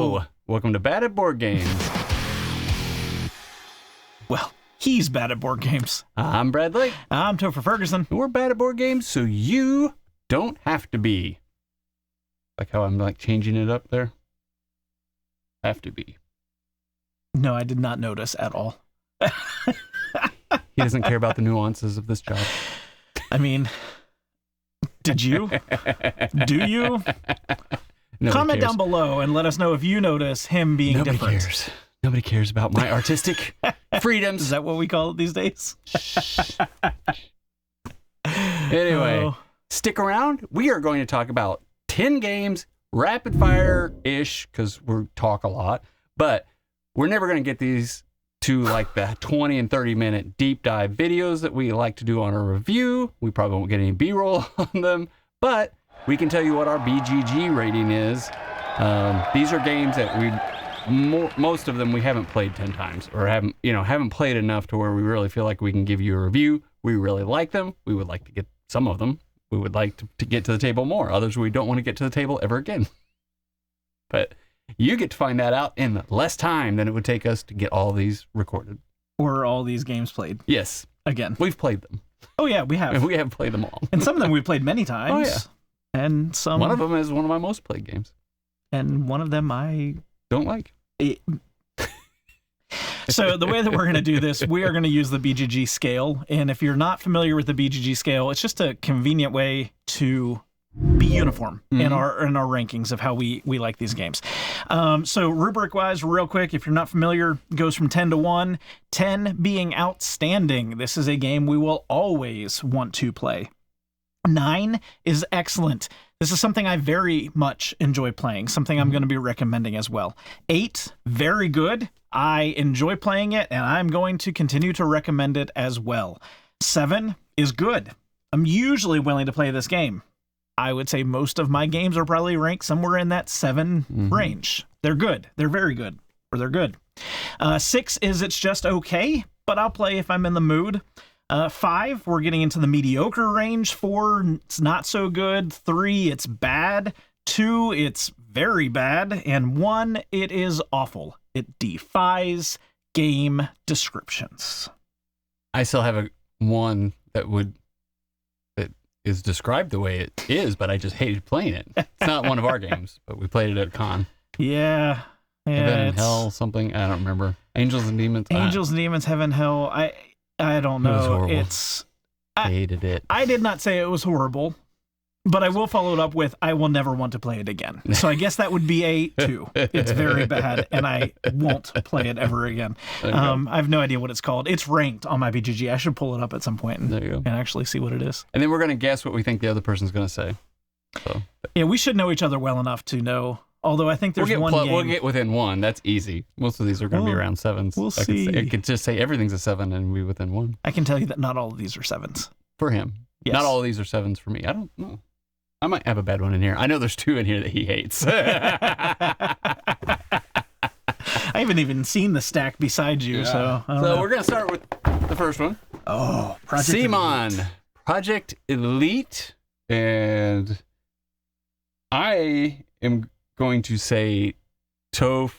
Hello. Welcome to Bad at Board Games. Well, he's bad at board games. I'm Brad Lake. I'm Topher Ferguson. We're bad at board games, so you don't have to be. Like how I'm like changing it up there. Have to be. No, I did not notice at all. He doesn't care about the nuances of this job. I mean, did you? Do you? Nobody Comment cares. down below and let us know if you notice him being Nobody different. cares. Nobody cares about my artistic freedoms. Is that what we call it these days? Anyway, Oh. stick around. We are going to talk about 10 games, rapid fire-ish, because we talk a lot. But we're never going to get these to like the 20 and 30-minute deep dive videos that we like to do on a review. We probably won't get any B-roll on them. But we can tell you what our BGG rating is. These are games that most of them we haven't played 10 times or haven't played enough to where we really feel like we can give you a review. We really like them. We would like to get some of them. We would like to get to the table more. Others we don't want to get to the table ever again. But you get to find that out in less time than it would take us to get all these recorded. Or all these games played. Yes. Again. We've played them. Oh, yeah, we have. And we have played them all. And some of them we played many times. Oh, yeah. And some. One of them is one of my most played games. And one of them I Don't like. So the way that we're going to do this, we are going to use the BGG scale. And if you're not familiar with the BGG scale, it's just a convenient way to be uniform in our rankings of how we like these games. So rubric-wise, real quick, if you're not familiar, it goes from 10 to 1. 10 being outstanding. This is a game we will always want to play. 9 is excellent. This is something I very much enjoy playing, something I'm going to be recommending as well. 8, very good. I enjoy playing it, and I'm going to continue to recommend it as well. 7 is good. I'm usually willing to play this game. I would say most of my games are probably ranked somewhere in that 7 range. They're good. They're very good. Or they're good. 6 is it's just okay, but I'll play if I'm in the mood. 5, we're getting into the mediocre range. 4, it's not so good. 3, it's bad. 2, it's very bad. And 1, it is awful. It defies game descriptions. I still have one that is described the way it is, but I just hated playing it. It's not one of our games, but we played it at a con. Yeah. Heaven and Hell, something. I don't remember. Angels and Demons. Angels and Demons, Heaven, Hell. I don't know. It was horrible. I hated it. I did not say it was horrible, but I will follow it up with I will never want to play it again. So I guess that would be a 2. It's very bad, and I won't play it ever again. I have no idea what it's called. It's ranked on my BGG. I should pull it up at some point and actually see what it is. And then we're going to guess what we think the other person's going to say. So yeah, we should know each other well enough to know. Although I think there's one game. We'll get within 1. That's easy. Most of these are going to be around 7s. We'll see. It could just say everything's a 7 and we within 1. I can tell you that not all of these are 7s. For him. Yes. Not all of these are 7s for me. I don't know. I might have a bad one in here. I know there's 2 in here that he hates. I haven't even seen the stack beside you, so I don't know. We're going to start with the first one. Oh, Project Simon. Elite. Project Elite. And I am going to say Toph's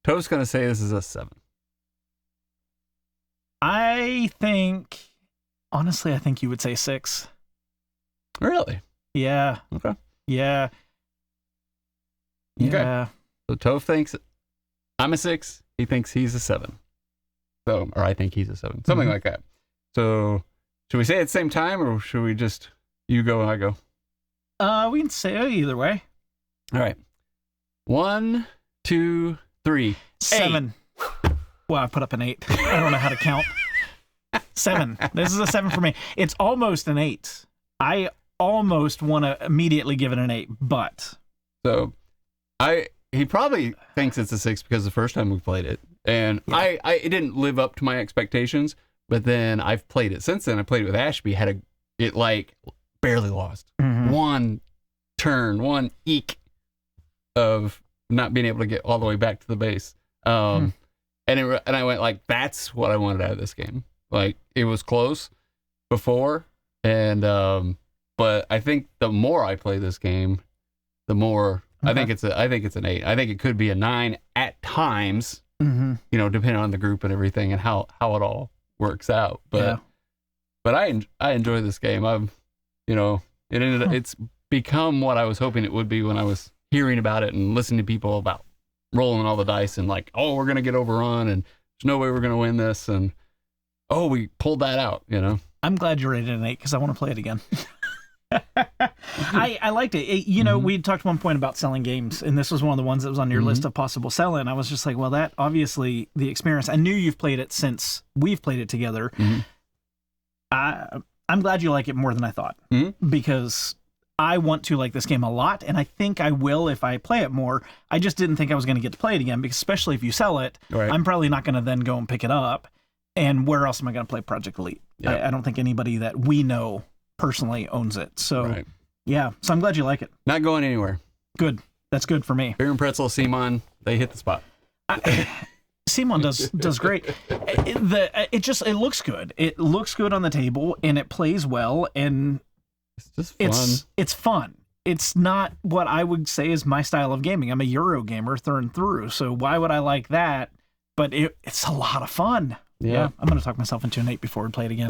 going to say this is a 7. Honestly, I think you would say 6. Really? Yeah. Okay. Yeah. Okay. Yeah. So Toph thinks I'm a 6. He thinks he's a 7. So, or I think he's a 7. Something like that. So, should we say it at the same time, or should we just you go and I go? We can say either way. All right. 1, 2, 3. 7. Well, I put up an 8. I don't know how to count. 7. This is a 7 for me. It's almost an 8. I almost want to immediately give it an 8, but So, he probably thinks it's a 6 because the first time we played it, and it didn't live up to my expectations. But then I've played it since then. I played it with Ashby. It barely lost. One turn, one eek of not being able to get all the way back to the base. And I went like, that's what I wanted out of this game. Like, it was close before, and but I think the more I play this game, the more I think it's an 8. I think it could be a 9 at times. You know, depending on the group and everything and how it all works out. But I enjoy this game. It's become what I was hoping it would be when I was hearing about it and listening to people about rolling all the dice and like, oh, we're gonna get overrun and there's no way we're gonna win this, and oh, we pulled that out. You know, I'm glad you rated an 8 because I want to play it again. I liked it. You know, we talked one point about selling games, and this was one of the ones that was on your list of possible selling. I was just like, well, that obviously the experience. I knew you've played it since we've played it together. I'm glad you like it more than I thought because I want to like this game a lot, and I think I will if I play it more. I just didn't think I was going to get to play it again because especially if you sell it, I'm probably not going to then go and pick it up. And where else am I going to play Project Elite? I don't think anybody that we know personally owns it. So yeah, so I'm glad you like it. Not going anywhere. Good. That's good for me. Beer and Pretzel, Simon, they hit the spot. Simon does great. It looks good. It looks good on the table, and it plays well, and it's just fun. It's fun. It's not what I would say is my style of gaming. I'm a Euro gamer through and through, so why would I like that? But it's a lot of fun. Yeah, I'm going to talk myself into an 8 before we play it again.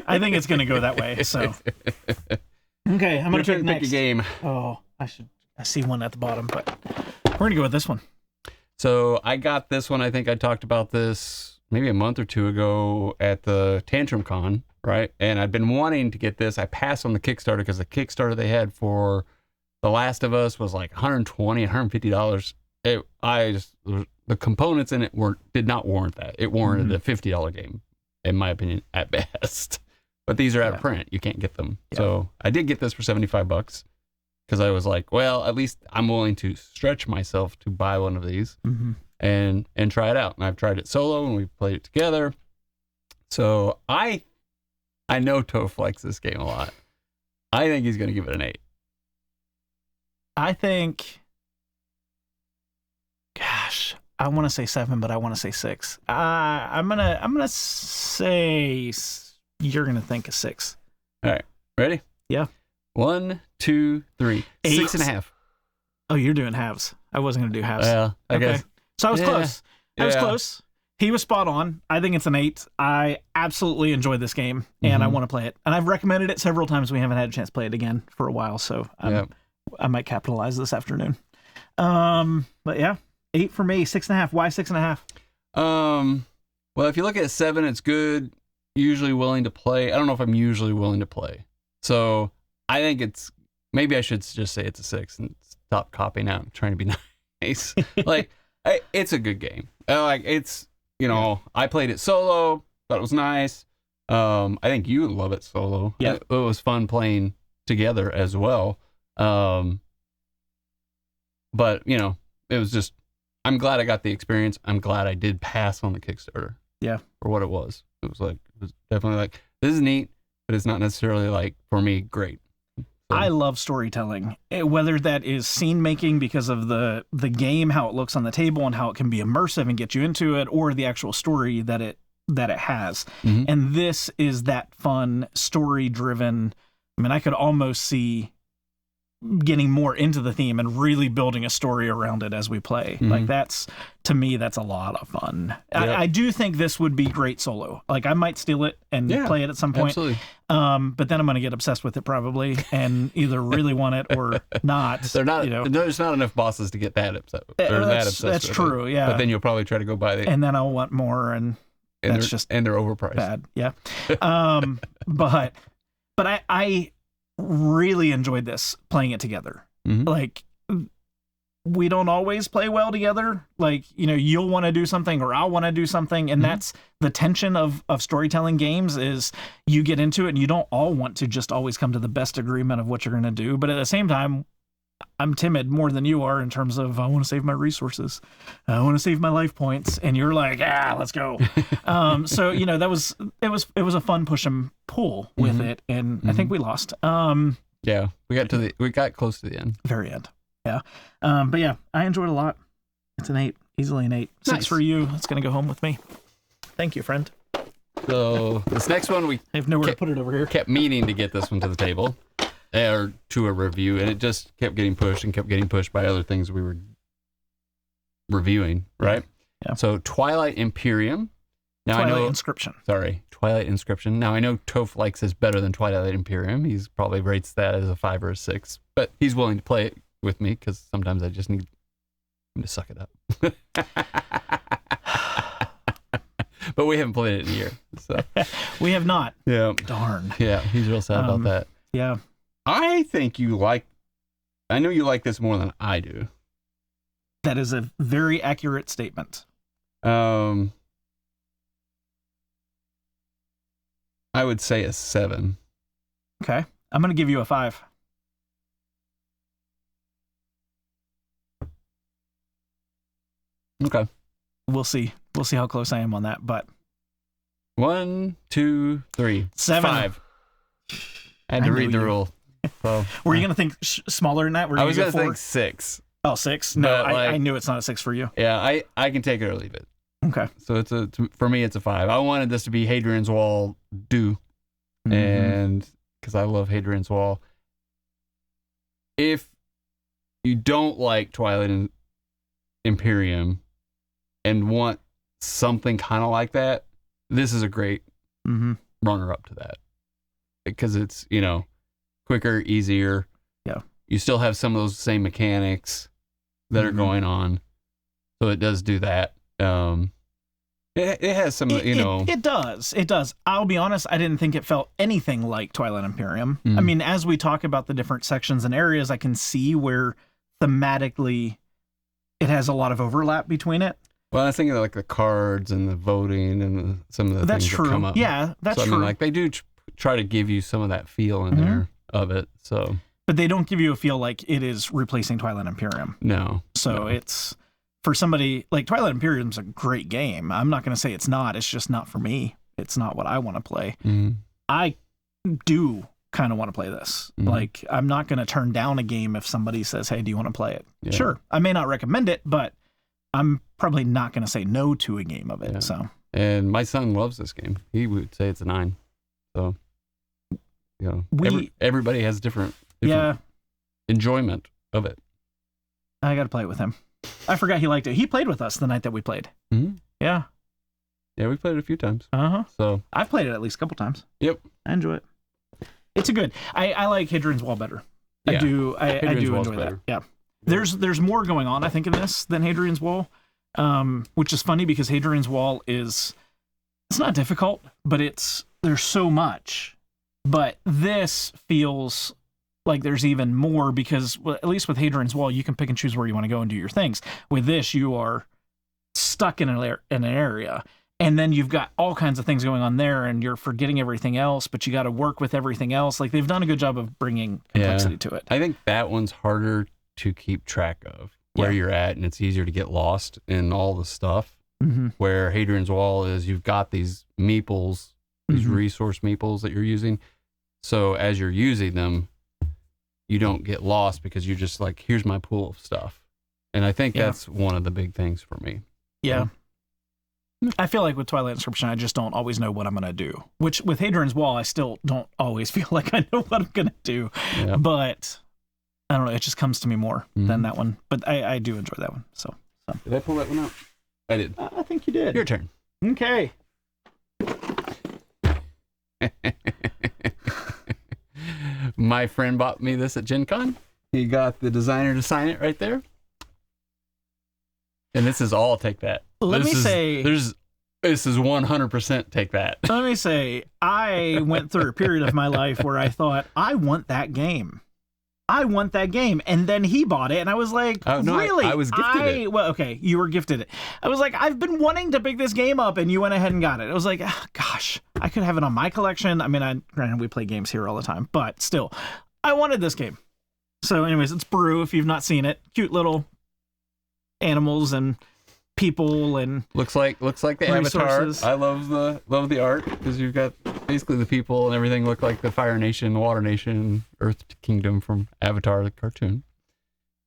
I think it's going to go that way. So, okay, I'm going to pick a game. Oh, I see one at the bottom, but we're going to go with this one. So I got this one. I think I talked about this maybe a month or two ago at the Tantrum Con, right? And I've been wanting to get this. I passed on the Kickstarter because the Kickstarter they had for The Last of Us was like $120, $150. The components in it did not warrant that. It warranted a $50 game, in my opinion, at best. But these are out of print. You can't get them. Yeah. So I did get this for $75 because I was like, well, at least I'm willing to stretch myself to buy one of these and try it out. And I've tried it solo and we've played it together. So I know Toph likes this game a lot. I think he's going to give it an 8. I think, gosh, I want to say 7, but I want to say 6. I'm gonna say you're gonna think a 6. All right, ready? Yeah. 1, 2, 3, 8. 6.5. Oh, you're doing halves. I wasn't gonna do halves. Yeah, I guess. So I was close. I was close. He was spot on. I think it's an 8. I absolutely enjoyed this game, and I want to play it. And I've recommended it several times. We haven't had a chance to play it again for a while, so I might capitalize this afternoon. But yeah. 8 for me, 6.5. Why 6.5? Well, if you look at 7, it's good. Usually willing to play. I don't know if I'm usually willing to play. So I think maybe I should just say it's a 6 and stop copying out and trying to be nice. It's a good game. It's, I played it solo. Thought it was nice. I think you love it solo. Yeah. It was fun playing together as well. But, it was just, I'm glad I got the experience. I'm glad I did pass on the Kickstarter. Yeah. For what it was. It was definitely like, this is neat, but it's not necessarily like, for me, great. So. I love storytelling, whether that is scene making because of the game, how it looks on the table and how it can be immersive and get you into it, or the actual story that it has. And this is that fun, story driven. I mean, I could almost see getting more into the theme and really building a story around it as we play. Like to me, that's a lot of fun. Yep. I do think this would be great solo. Like I might steal it and play it at some point. Absolutely. But then I'm going to get obsessed with it probably and either really want it or not. There's not enough bosses to get that upset. That's true. It. Yeah. But then you'll probably try to go buy it. And then I'll want more and that's just they're overpriced. Bad. Yeah. But I really enjoyed this playing it together. Like we don't always play well together. Like, you'll want to do something or I'll want to do something. And that's the tension of storytelling games is you get into it and you don't all want to just always come to the best agreement of what you're going to do. But at the same time, I'm timid more than you are in terms of I want to save my resources. I want to save my life points. And you're like, let's go. So, it was a fun push and pull with it. And I think we lost. Yeah, we got close to the end. Very end. Yeah. But yeah, I enjoyed it a lot. It's an 8, easily an 8. 6 for you. It's going to go home with me. Thank you, friend. So this next one, I have nowhere to put it over here. Kept meaning to get this one to the table. or to a review, and it just kept getting pushed and kept getting pushed by other things we were reviewing, right? Yeah. So Twilight Imperium. Now Twilight I know. Inscription. Sorry, Twilight Inscription. Now I know Toph likes this better than Twilight Imperium. He's probably rates that as a 5 or a 6, but he's willing to play it with me because sometimes I just need him to suck it up. But we haven't played it in a year, so We have not. yeah. Darn. Yeah, he's real sad about that. Yeah. I think I know you like this more than I do. That is a very accurate statement. I would say a 7. Okay. I'm going to give you a 5. Okay. We'll see. We'll see how close I am on that, but 1, 2, 3, 7. 5. I had to read the rule. So, Were you going to think smaller than that? I was going to think 6. Oh, 6? No, But, I knew it's not a 6 for you. Yeah, I can take it or leave it. Okay. So for me, it's a 5. I wanted this to be Hadrian's Wall due, and because I love Hadrian's Wall. If you don't like Twilight Imperium and want something kind of like that, this is a great runner-up to that. Because it's, quicker, easier. Yeah. You still have some of those same mechanics that are going on. So it does do that. It has some, It does. It does. I'll be honest, I didn't think it felt anything like Twilight Imperium. I mean, as we talk about the different sections and areas, I can see where thematically it has a lot of overlap between it. Well, I was thinking of like the cards and the voting and some of the things that come up. Yeah, that's true. I mean, like they do try to give you some of that feel in there of it. So, but they don't give you a feel like it is replacing Twilight Imperium. No. So it's for somebody like Twilight Imperium's a great game. I'm not going to say it's not. It's just not for me. It's not what I want to play. I do kind of want to play this. Like I'm not going to turn down a game if somebody says, "Hey, do you want to play it?" Yeah. Sure. I may not recommend it, but I'm probably not going to say no to a game of it. Yeah. So. And my son loves this game. He would say it's a 9. So, everybody has different enjoyment of it. I got to play it with him. I forgot he liked it. He played with us the night that we played. Yeah. Yeah, we played it a few times. So I've played it at least a couple times. Yep. I enjoy it. It's a good. I like Hadrian's Wall better. Yeah. I do enjoy that. Yeah. There's more going on, I think, in this than Hadrian's Wall, which is funny because Hadrian's Wall it's not difficult, but there's so much. But this feels like there's even more because, well, at least with Hadrian's Wall, you can pick and choose where you want to go and do your things. With this, you are stuck in an area, and then you've got all kinds of things going on there, and you're forgetting everything else, but you got to work with everything else. Like, they've done a good job of bringing complexity to it. I think that one's harder to keep track of where you're at, and it's easier to get lost in all the stuff. Where Hadrian's Wall is, you've got these meeples, these resource meeples that you're using. So as you're using them, you don't get lost because you're just like, here's my pool of stuff. And I think that's one of the big things for me. Yeah. I feel like with Twilight Inscription, I just don't always know what I'm going to do. Which with Hadrian's Wall, I still don't always feel like I know what I'm going to do. Yeah. But I don't know, it just comes to me more than that one. But I do enjoy that one. So. Did I pull that one out? I did. I think you did. Your turn. Okay. My friend bought me this at Gen Con. He got the designer to sign it right there. And this is all Take That. This is 100% Take That. Let me say, I went through a period of my life where I thought, I want that game. I want that game. And then he bought it, and I was like, really? I was gifted it. Well, okay, you were gifted it. I was like, I've been wanting to pick this game up, and you went ahead and got it. I was like, oh, gosh, I could have it on my collection. I mean, granted, we play games here all the time, but still, I wanted this game. So anyways, it's Brew, if you've not seen it. Cute little animals and people and looks like the resources. Avatar. I love the art because you've got basically the people and everything look like the Fire Nation, Water Nation, Earth Kingdom from Avatar the cartoon.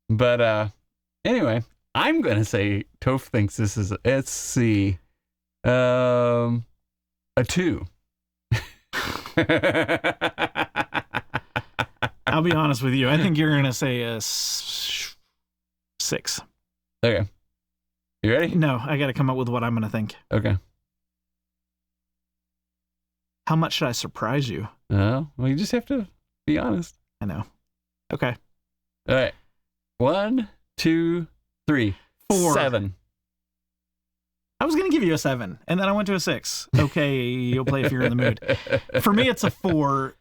But anyway, I'm gonna say Toph thinks this is a 2. I'll be honest with you. I think you're gonna say a 6. Okay. You ready? No, I got to come up with what I'm gonna think. Okay. How much should I surprise you? Well, you just have to be honest. I know. Okay. All right. 1, 2, 3, 4. 7. I was going to give you a 7, and then I went to a 6. Okay, you'll play if you're in the mood. For me, it's a 4,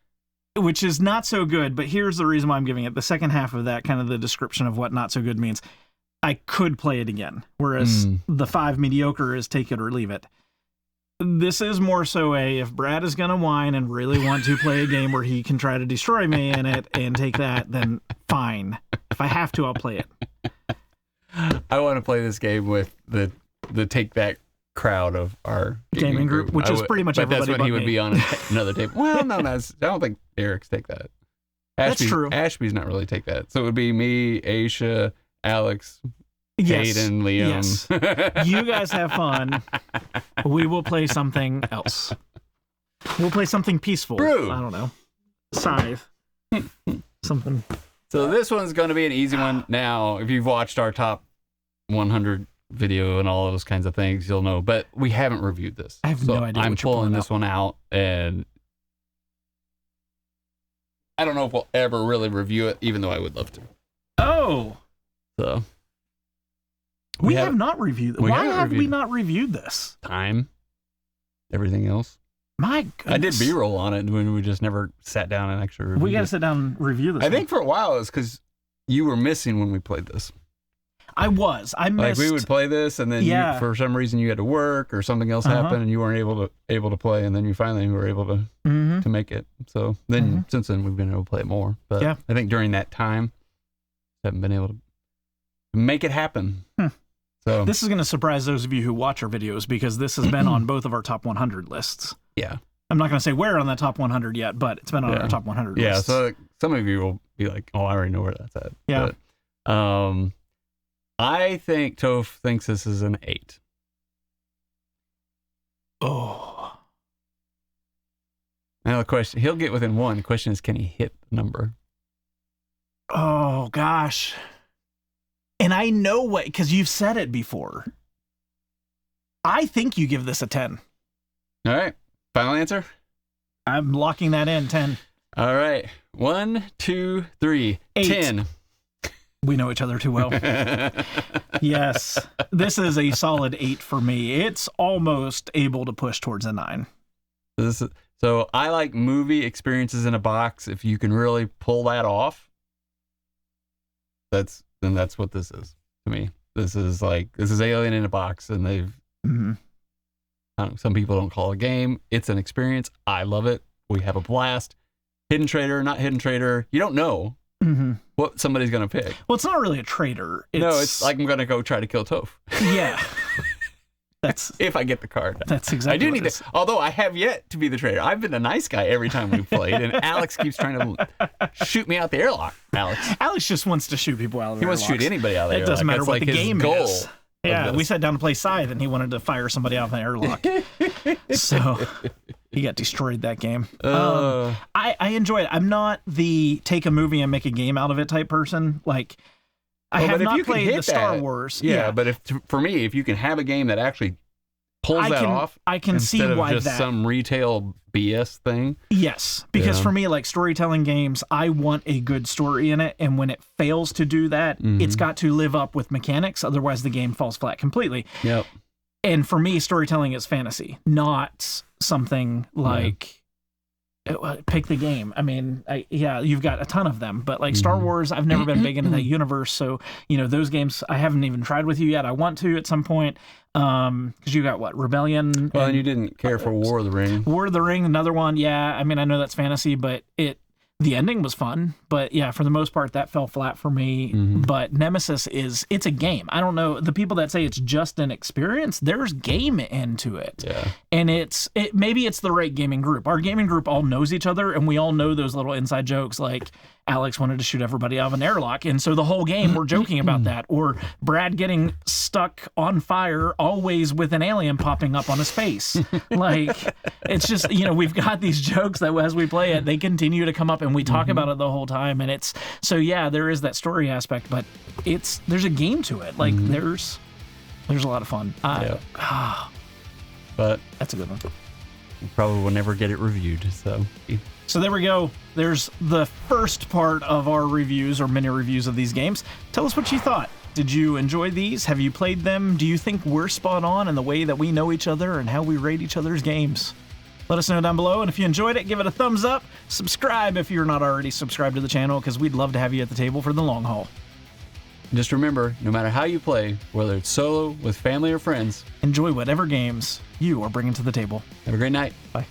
which is not so good, but here's the reason why I'm giving it. The second half of that, kind of the description of what not so good means. I could play it again, whereas the 5 mediocre is take it or leave it. This is more so if Brad is going to whine and really want to play a game where he can try to destroy me in it and take that, then fine. If I have to, I'll play it. I want to play this game with the take that crowd of our gaming group, which is pretty much but everybody. That's when he would be on another table. Well, no, I don't think Eric's take that. That's true. Ashby's not really take that. So it would be me, Aisha, Alex, yes. Hayden, Liam. Yes. You guys have fun. We will play something else. We'll play something peaceful. Brew. I don't know. Scythe. Something. So this one's going to be an easy one. Now, if you've watched our top 100 video and all those kinds of things, you'll know. But we haven't reviewed this. I have no idea. I'm what you're pulling this one out, and I don't know if we'll ever really review it, even though I would love to. Oh. So we have not reviewed. Why have we not reviewed this? Time. Everything else. My goodness. I did B-roll on it when we just never sat down and actually reviewed We got to sit down and review this. I think for a while it was because you were missing when we played this. I missed. Like we would play this, and then you, for some reason you had to work or something else happened, and you weren't able to play, and then you finally were able to make it. So then since then we've been able to play it more. But I think during that time, haven't been able to make it happen. So this is going to surprise those of you who watch our videos because this has been on both of our top 100 lists. Yeah. I'm not going to say where on the top 100 yet, but it's been on our top 100 lists. Yeah, so some of you will be like, oh, I already know where that's at. Yeah. But, I think Toph thinks this is an 8. Oh. Now the question, he'll get within 1. The question is, can he hit the number? Oh, gosh. And I know what, because you've said it before. I think you give this a 10. All right. Final answer? I'm locking that in, 10. All right. 1, 2, 3, 8. 10. We know each other too well. Yes. This is a solid 8 for me. It's almost able to push towards a 9. So I like movie experiences in a box. If you can really pull that off, that's what this is to me. This is Alien in a box, and they've some people don't call it a game. It's an experience. I love it. We have a blast. Hidden Trader, not Hidden Trader. You don't know what somebody's going to pick. Well, it's not really a traitor. It's like I'm going to go try to kill Toph. Yeah. That's if I get the card. That's exactly. I do need to. Although I have yet to be the traitor. I've been a nice guy every time we've played, and Alex keeps trying to shoot me out the airlock. Alex just wants to shoot people out of the airlock. He wants to shoot anybody out of the airlock. It doesn't matter what the game is. Yeah, we we sat down to play Scythe, and he wanted to fire somebody out of the airlock. So he got destroyed that game. I enjoy it. I'm not the take a movie and make a game out of it type person. Like, I have not played the Star Wars. Yeah, but for me, if you can have a game that actually pulls that off, I can see why just some retail BS thing. Yes, because for me, like storytelling games, I want a good story in it, and when it fails to do that, it's got to live up with mechanics. Otherwise, the game falls flat completely. Yep. And for me, storytelling is fantasy, not something like pick the game. I mean, you've got a ton of them, but like Star Wars, I've never been big into that universe. So, those games I haven't even tried with you yet. I want to at some point. Because you got what? Rebellion. Well, and you didn't care for War of the Ring. War of the Ring, another one. Yeah. I mean, I know that's fantasy, but the ending was fun. But yeah, for the most part, that fell flat for me. But Nemesis it's a game. I don't know. The people that say it's just an experience, there's game into it. Yeah. And maybe it's the right gaming group. Our gaming group all knows each other, and we all know those little inside jokes like Alex wanted to shoot everybody out of an airlock. And so the whole game we're joking about that. Or Brad getting stuck on fire always with an alien popping up on his face. Like, it's just, you know, we've got these jokes that as we play it, they continue to come up and we talk about it the whole time. And it's, so yeah, there is that story aspect, but there's a game to it. Like there's a lot of fun. But that's a good one. we probably will never get it reviewed. So there we go. There's the first part of our reviews or mini reviews of these games. Tell us what you thought. Did you enjoy these? Have you played them? Do you think we're spot on in the way that we know each other and how we rate each other's games? Let us know down below. And if you enjoyed it, give it a thumbs up. Subscribe if you're not already subscribed to the channel, because we'd love to have you at the table for the long haul. Just remember, no matter how you play, whether it's solo, with family, or friends, enjoy whatever games you are bringing to the table. Have a great night. Bye.